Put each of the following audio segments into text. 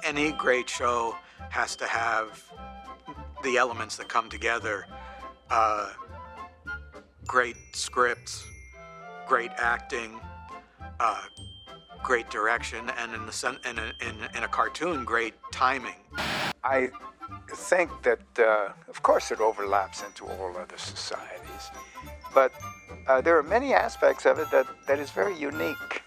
Any great show has to have the elements that come together. Great scripts, great acting, great direction, and in a cartoon, great timing. I think that, of course, it overlaps into all other societies, but there are many aspects of it that is very unique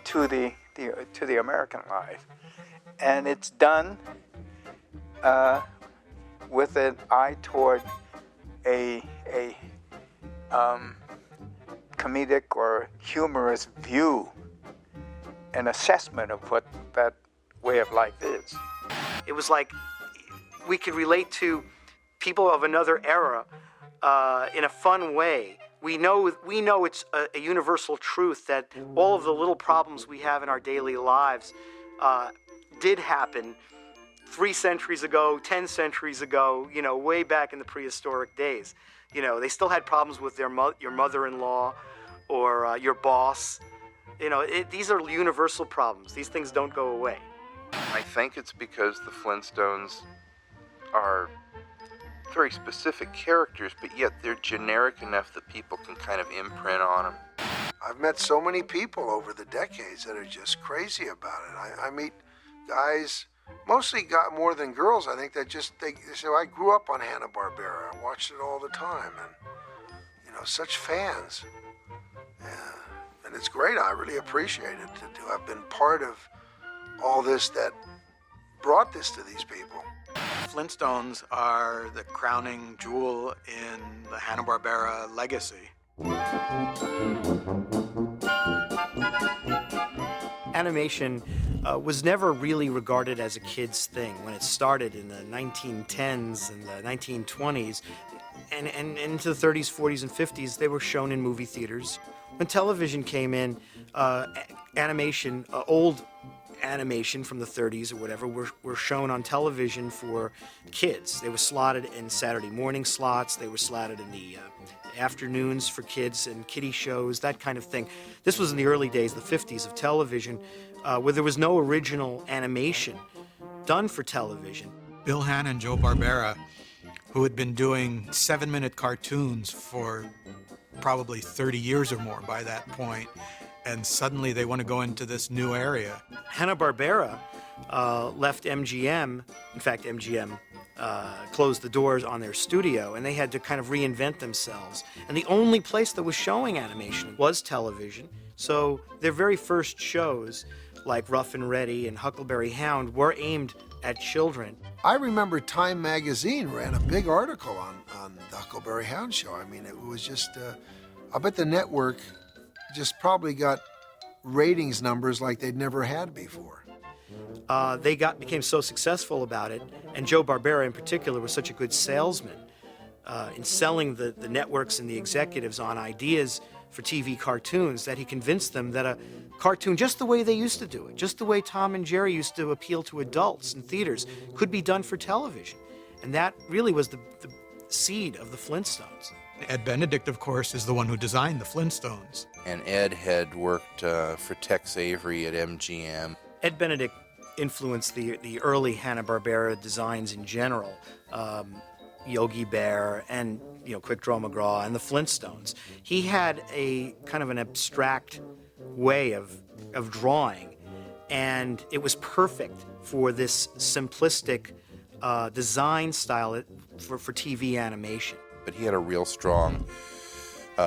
to the American life, and it's done with an eye toward a comedic or humorous view, an assessment of what that way of life is. It was like we could relate to people of another era in a fun way. We know it's a universal truth that all of the little problems we have in our daily lives did happen 3 centuries ago, 10 centuries ago, way back in the prehistoric days. They still had problems with your mother-in-law or your boss. These are universal problems. These things don't go away. I think it's because the Flintstones are very specific characters, but yet they're generic enough that people can kind of imprint on them. I've met so many people over the decades that are just crazy about it. I meet guys, mostly more than girls, I think, that they say, I grew up on Hanna-Barbera. I watched it all the time, and, such fans. Yeah. And it's great. I really appreciate it to have been part of all this that brought this to these people. Flintstones are the crowning jewel in the Hanna-Barbera legacy. Animation was never really regarded as a kid's thing. When it started in the 1910s and the 1920s, and into the 30s, 40s, and 50s, they were shown in movie theaters. When television came in, animation, old animation from the 30s or whatever, were shown on television for kids. They were slotted in Saturday morning slots. They were slotted in the afternoons for kids and kiddie shows, that kind of thing. This was in the early days, the 50s of television, where there was no original animation done for television. Bill Hanna and Joe Barbera, who had been doing 7-minute cartoons for probably 30 years or more by that point, and suddenly they want to go into this new area. Hanna-Barbera left MGM. In fact, MGM closed the doors on their studio, and they had to kind of reinvent themselves. And the only place that was showing animation was television. So their very first shows, like Rough and Ready and Huckleberry Hound, were aimed at children. I remember Time magazine ran a big article on the Huckleberry Hound show. I mean, it was just, I bet the network just probably got ratings numbers like they'd never had before. They became so successful about it, and Joe Barbera in particular was such a good salesman in selling the networks and the executives on ideas for TV cartoons that he convinced them that a cartoon, just the way they used to do it, just the way Tom and Jerry used to appeal to adults in theaters, could be done for television. And that really was the seed of the Flintstones. Ed Benedict, of course, is the one who designed the Flintstones. And Ed had worked for Tex Avery at MGM. Ed Benedict influenced the early Hanna-Barbera designs in general. Yogi Bear and Quick Draw McGraw and the Flintstones. He had a kind of an abstract way of drawing, and it was perfect for this simplistic design style for TV animation. But he had a real strong,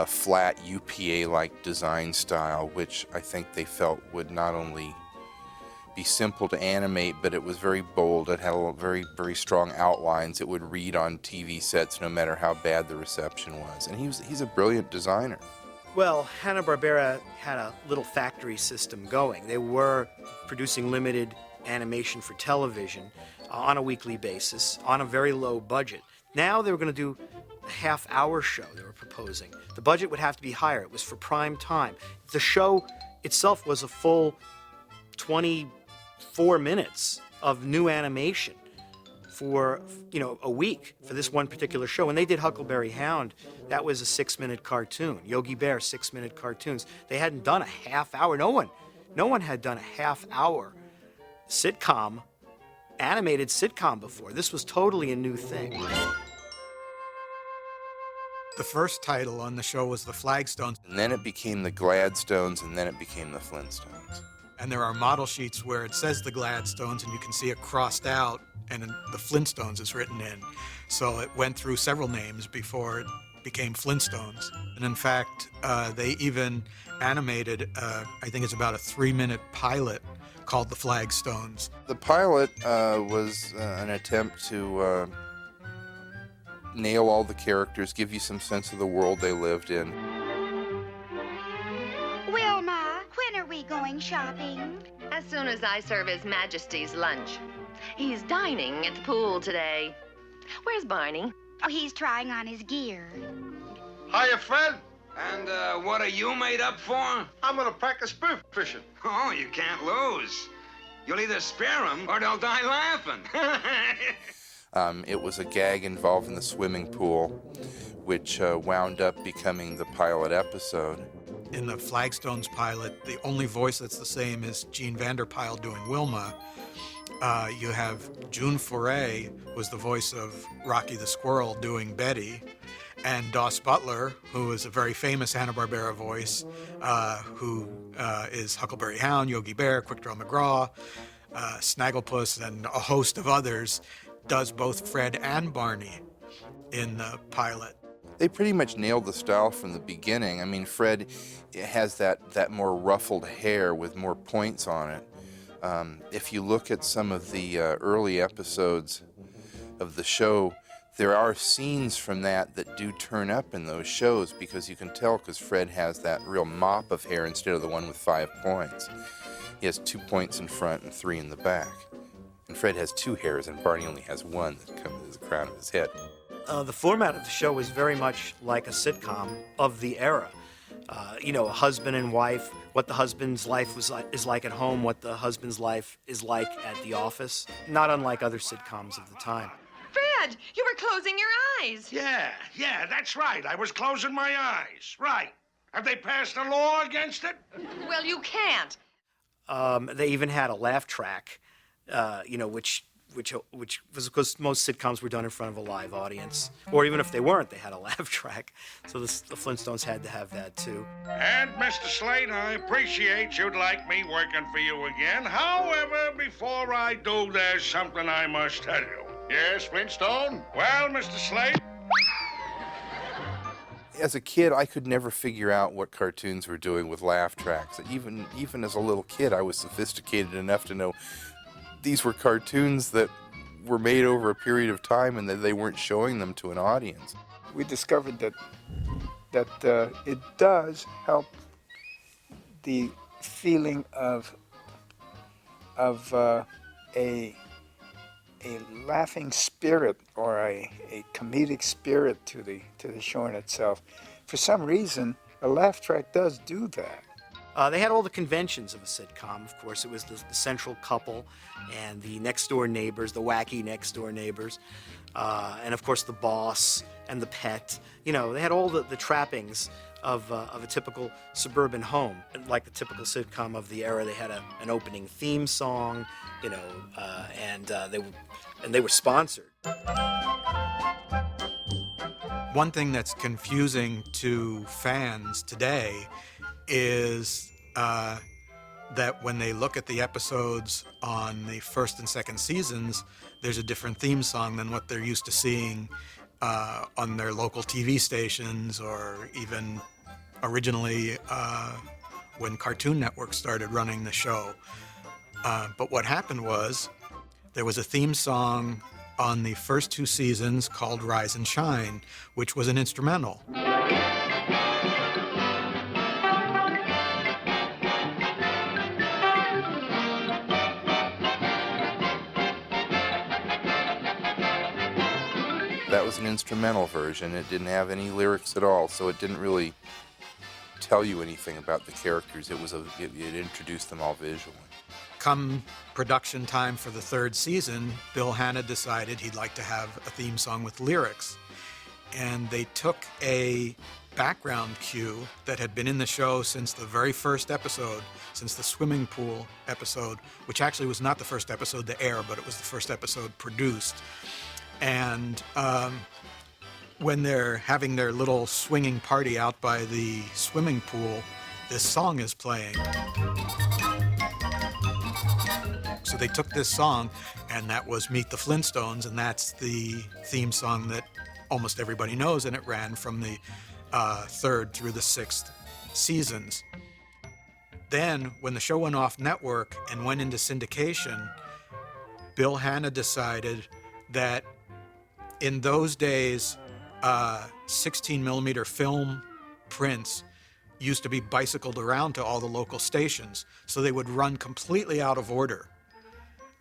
flat UPA-like design style, which I think they felt would not only be simple to animate, but it was very bold. It had very, very strong outlines. It would read on TV sets no matter how bad the reception was. And he's a brilliant designer. Well, Hanna-Barbera had a little factory system going. They were producing limited animation for television on a weekly basis, on a very low budget. Now they were going to do a half-hour show they were proposing. The budget would have to be higher. It was for prime time. The show itself was a full 24 minutes of new animation for, a week for this one particular show. When they did Huckleberry Hound, that was a 6-minute cartoon. Yogi Bear, 6-minute cartoons. They hadn't done a half hour. No one had done a half hour sitcom, animated sitcom before. This was totally a new thing. The first title on the show was the Flagstones, And then it became the Gladstones, and then it became the Flintstones. and there are model sheets where it says the Gladstones, and you can see it crossed out, and the Flintstones is written in. So it went through several names before it became Flintstones. And in fact, they even animated, I think it's about a 3-minute pilot called the Flagstones. The pilot was an attempt to nail all the characters, give you some sense of the world they lived in. Wilma, when are we going shopping? As soon as I serve His Majesty's lunch. He's dining at the pool today. Where's Barney? Oh, he's trying on his gear. Hiya, Fred. And what are you made up for? I'm gonna practice spear fishing. Oh, you can't lose. You'll either spare them or they'll die laughing. It was a gag involving the swimming pool, which wound up becoming the pilot episode. In the Flagstones pilot, the only voice that's the same is Gene Vanderpyle doing Wilma. You have June Foray was the voice of Rocky the Squirrel doing Betty, and Doss Butler, who is a very famous Hanna-Barbera voice, who is Huckleberry Hound, Yogi Bear, Quick Draw McGraw, Snagglepuss, and a host of others, does both Fred and Barney in the pilot. They pretty much nailed the style from the beginning. I mean, Fred has that more ruffled hair with more points on it. If you look at some of the early episodes of the show, there are scenes from that do turn up in those shows, because you can tell because Fred has that real mop of hair instead of the one with 5 points. He has 2 points in front and 3 in the back. And Fred has 2 hairs, and Barney only has 1 that comes as the crown of his head. The format of the show was very much like a sitcom of the era. A husband and wife, what the husband's life is like at home, what the husband's life is like at the office, not unlike other sitcoms of the time. Fred, you were closing your eyes. Yeah, that's right. I was closing my eyes. Right. Have they passed a law against it? Well, you can't. They even had a laugh track, which was because most sitcoms were done in front of a live audience, or even if they weren't, they had a laugh track. So the Flintstones had to have that too. And, Mr. Slade, I appreciate you'd like me working for you again. However, before I do, there's something I must tell you. Yes, Flintstone? Well, Mr. Slade? As a kid, I could never figure out what cartoons were doing with laugh tracks. Even as a little kid, I was sophisticated enough to know these were cartoons that were made over a period of time and that they weren't showing them to an audience. We discovered that it does help the feeling of a laughing spirit or a comedic spirit to the show in itself. For some reason, a laugh track does do that. They had all the conventions of a sitcom. Of course, it was the central couple and the next-door neighbors, the wacky next-door neighbors, and of course the boss and the pet. They had all the trappings of a typical suburban home. Like the typical sitcom of the era, they had an opening theme song, and they were sponsored. One thing that's confusing to fans today is that when they look at the episodes on the first and second seasons, there's a different theme song than what they're used to seeing on their local TV stations, or even originally when Cartoon Network started running the show. But what happened was there was a theme song on the first 2 seasons called Rise and Shine, which was an instrumental. That was an instrumental version. It didn't have any lyrics at all, so it didn't really tell you anything about the characters. It introduced them all visually. Come production time for the 3rd season, Bill Hanna decided he'd like to have a theme song with lyrics. And they took a background cue that had been in the show since the very first episode, since the swimming pool episode, which actually was not the first episode to air, but it was the first episode produced. And when they're having their little swinging party out by the swimming pool, this song is playing. So they took this song, and that was Meet the Flintstones, and that's the theme song that almost everybody knows, and it ran from the 3rd through the 6th seasons. Then, when the show went off network and went into syndication, Bill Hanna decided that in those days, 16 millimeter film prints used to be bicycled around to all the local stations, so they would run completely out of order.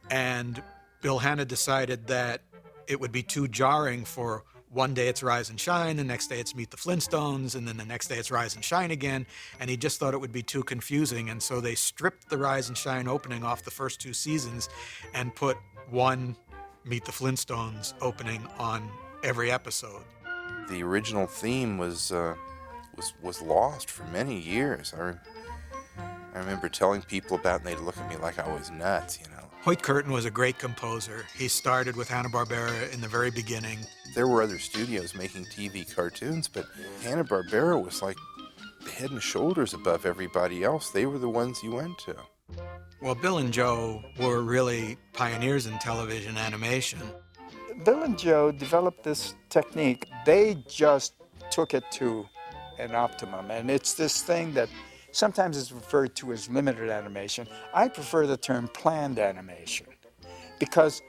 And Bill Hanna decided that it would be too jarring for one day it's Rise and Shine, the next day it's Meet the Flintstones, and then the next day it's Rise and Shine again, and he just thought it would be too confusing, and so they stripped the Rise and Shine opening off the first 2 seasons and put one Meet the Flintstones opening on every episode. The original theme was lost for many years. I remember telling people about it, and they'd look at me like I was nuts, you know. Hoyt Curtin was a great composer. He started with Hanna-Barbera in the very beginning. There were other studios making TV cartoons, but Hanna-Barbera was like head and shoulders above everybody else. They were the ones you went to. Well, Bill and Joe were really pioneers in television animation. Bill and Joe developed this technique. They just took it to an optimum, and it's this thing that sometimes is referred to as limited animation. I prefer the term planned animation because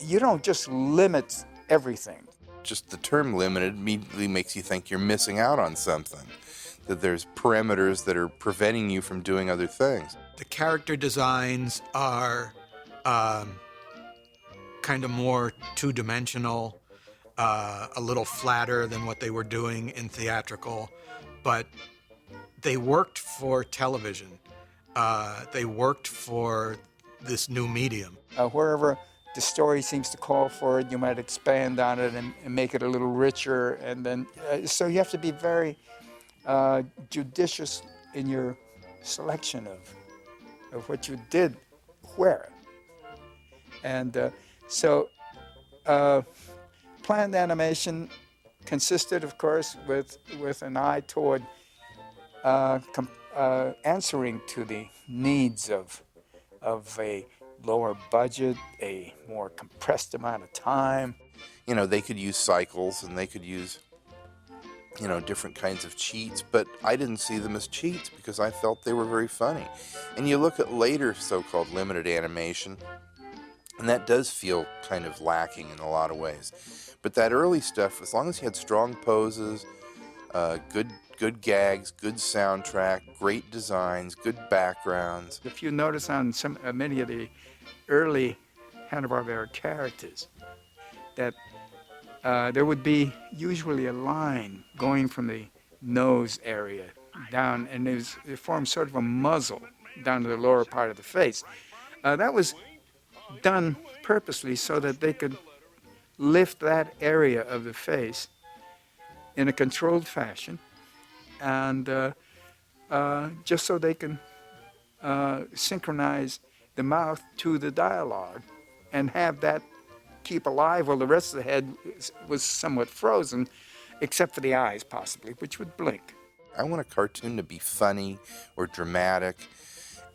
you don't just limit everything. Just the term limited immediately makes you think you're missing out on something, that there's parameters that are preventing you from doing other things. The character designs are kind of more two-dimensional, a little flatter than what they were doing in theatrical, but they worked for television. They worked for this new medium. Wherever the story seems to call for it, you might expand on it and make it a little richer. And then, so you have to be very judicious in your selection of what you did where. And so planned animation consisted, of course, with an eye toward answering to the needs of a lower budget, a more compressed amount of time. You know, they could use cycles and they could use, you know, different kinds of cheats, but I didn't see them as cheats because I felt they were very funny. And you look at later so-called limited animation, and that does feel kind of lacking in a lot of ways. But that early stuff, as long as you had strong poses, good gags, good soundtrack, great designs, good backgrounds. If you notice on many of the early Hanna-Barbera characters, that there would be usually a line going from the nose area down, and it formed sort of a muzzle down to the lower part of the face. That was done purposely so that they could lift that area of the face in a controlled fashion, and just so they can synchronize the mouth to the dialogue and have that keep alive while the rest of the head was somewhat frozen, except for the eyes, possibly, which would blink. I want a cartoon to be funny or dramatic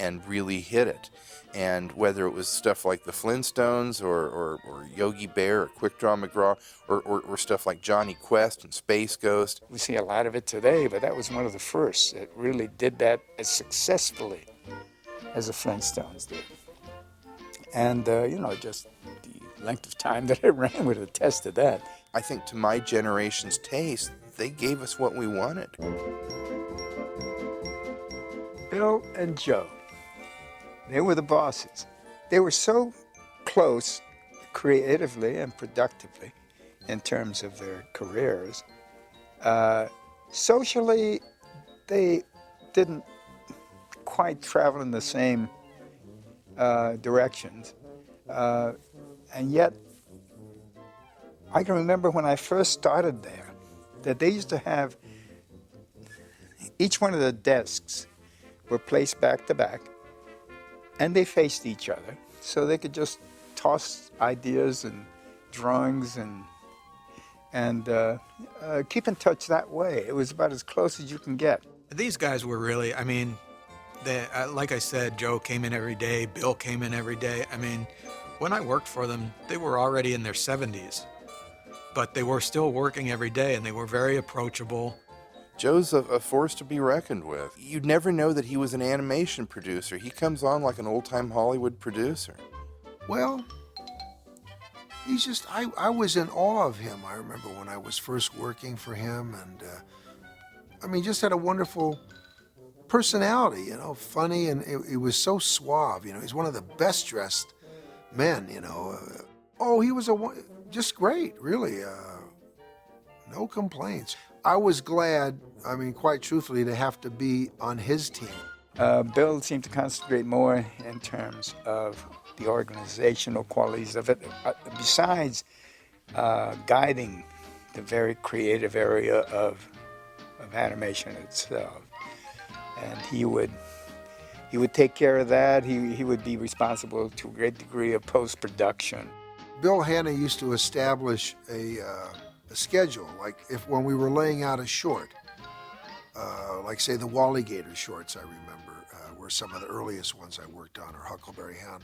and really hit it. And whether it was stuff like the Flintstones or Yogi Bear or Quick Draw McGraw or stuff like Johnny Quest and Space Ghost. We see a lot of it today, but that was one of the first that really did that as successfully as the Flintstones did. And, just the length of time that it ran would attest to that. I think to my generation's taste, they gave us what we wanted. Bill and Joe, they were the bosses. They were so close creatively and productively in terms of their careers. Socially, they didn't quite travel in the same directions. And yet, I can remember when I first started there, that they used to have Each one of the desks were placed back to back, and they faced each other, so they could just toss ideas and drawings and keep in touch that way. It was about as close as you can get. These guys were really, I mean, like I said, Joe came in every day, Bill came in every day. I mean, when I worked for them, they were already in their 70s, but they were still working every day, and they were very approachable. Joe's a force to be reckoned with. You'd never know that he was an animation producer. He comes on like an old-time Hollywood producer. Well, he's just, I was in awe of him. I remember when I was first working for him, and I mean, just had a wonderful personality, you know, funny, and he was so suave, you know. He's one of the best dressed men, you know. He was just great, really. No complaints. I was glad, I mean, quite truthfully, to have to be on his team. Bill seemed to concentrate more in terms of the organizational qualities of it, besides guiding the very creative area of animation itself. And he would take care of that. He would be responsible to a great degree of post-production. Bill Hanna used to establish a schedule, like when we were laying out a short, like say the Walligator shorts, I remember, were some of the earliest ones I worked on, or Huckleberry Hound.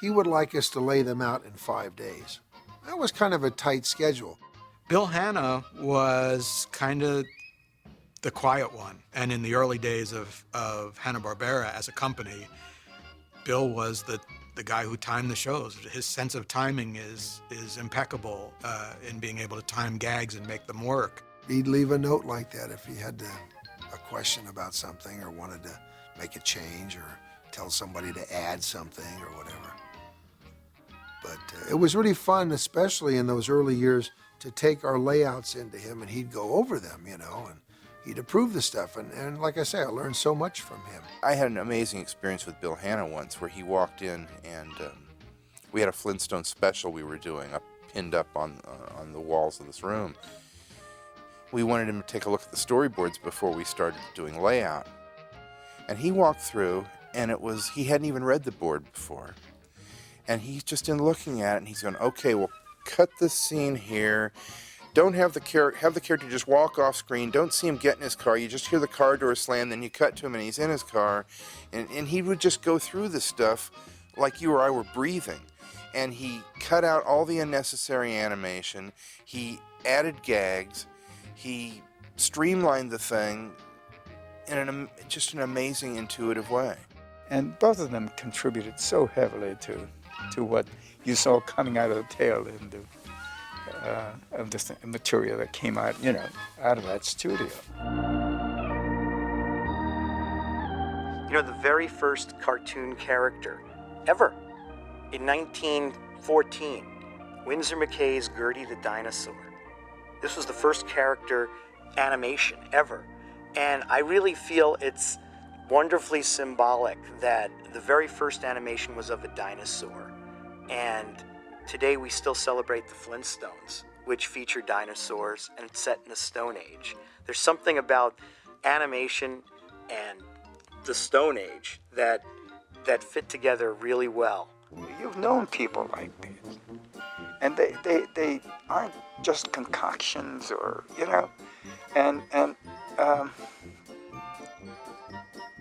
He would like us to lay them out in 5 days. That was kind of a tight schedule. Bill Hanna was kind of the quiet one, and in the early days of Hanna-Barbera as a company, Bill was the guy who timed the shows. His sense of timing is impeccable in being able to time gags and make them work. He'd leave a note like that if he had a question about something or wanted to make a change or tell somebody to add something or whatever. But it was really fun, especially in those early years, to take our layouts into him, and he'd go over them, you know, and he'd approve the stuff. And like I say, I learned so much from him. I had an amazing experience with Bill Hanna once, where he walked in and we had a Flintstone special we were doing pinned up on the walls of this room. We wanted him to take a look at the storyboards before we started doing layout. And he walked through, and he hadn't even read the board before. And he's just in looking at it, and he's going, okay, well, cut this scene here. Don't have the character just walk off screen. Don't see him get in his car. You just hear the car door slam, then you cut to him, and he's in his car. And he would just go through the stuff like you or I were breathing. And he cut out all the unnecessary animation. He added gags. He streamlined the thing in just an amazing, intuitive way. And both of them contributed so heavily to what you saw coming out of the tail end of the material that came out, you know, out of that studio. You know, the very first cartoon character ever, in 1914, Winsor McKay's Gertie the Dinosaur. This was the first character animation ever. And I really feel it's wonderfully symbolic that the very first animation was of a dinosaur. And today we still celebrate the Flintstones, which feature dinosaurs, and it's set in the Stone Age. There's something about animation and the Stone Age that fit together really well. You've known people like this, and they aren't just concoctions, or, you know, and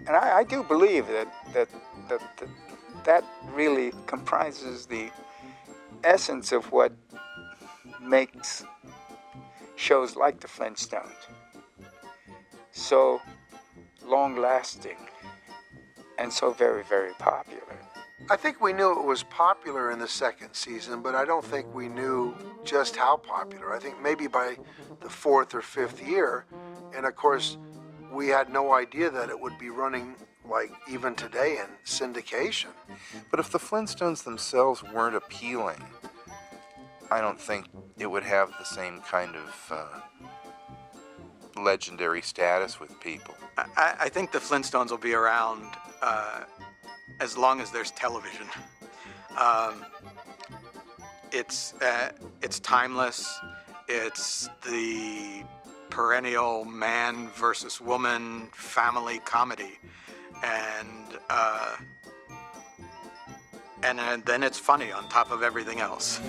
I do believe that really comprises the essence of what makes shows like the Flintstones so long-lasting and so very, very popular. I think we knew it was popular in the second season, but I don't think we knew just how popular. I think maybe by the fourth or fifth year, and of course, we had no idea that it would be running like even today in syndication. But if the Flintstones themselves weren't appealing, I don't think it would have the same kind of legendary status with people. I think the Flintstones will be around as long as there's television. It's timeless. It's the perennial man versus woman family comedy, and then it's funny on top of everything else.